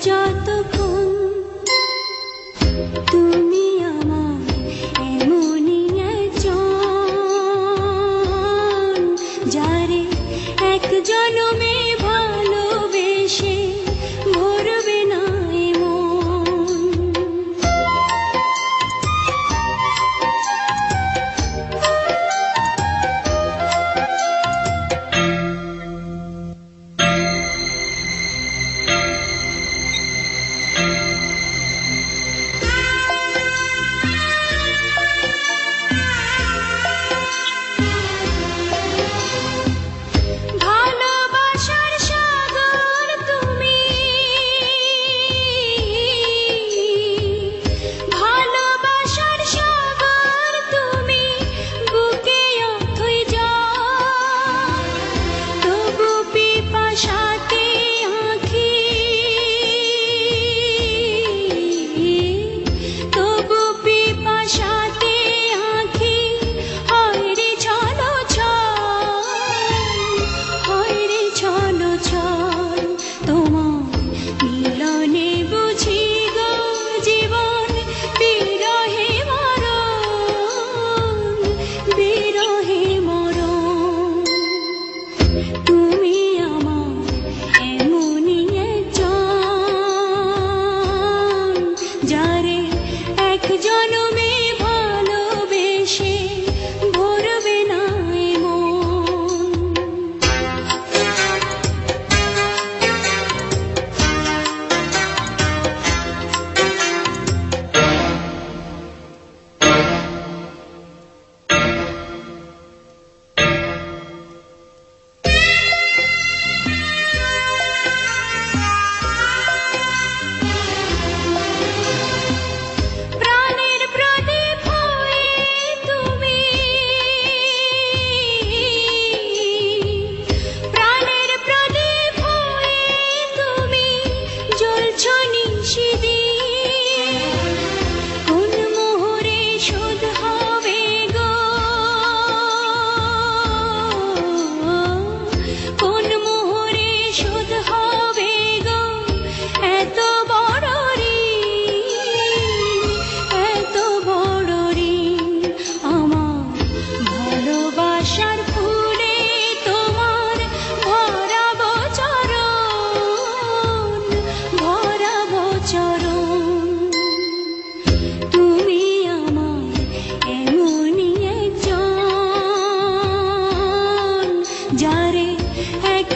যতক্ষণ তুমি আমার এমনই একজন, যারে এক জনমে ভালোবেসে ভরবে না এমন। ভালোবাসার সাগর তুমি, ভালোবাসার সাগর তুমি, বুকে অথই যাও, তবু পিপাসাতে আঁখি, তবু পিপাসাতে আঁখি হয় রে ছলো ছল, হয় রে ছলো ছল। তোমার মিলনে বুঝি গো জীবন বিরহে মরণ, বিরহে মরণ। তুমি আমার এমনই একজন, যারে এক জনমে ভালোবেসে ভরবে না এমন। প্রাণের প্রদীপ হয়ে তুমি, প্রাণের প্রদীপ হয়ে তুমি জ্বলছ নিশিদিন। কোন মোহরে শোধ হবে গো, কোন মোহরে শোধ হবে গো এত বড় ঋণ, এত বড় ঋণ। আমার ভালোবাসার ফুলে তোমার ভরাবো চরণ, ভরাবো চরণ। তুমি আমার এমনই একজন, যারে এক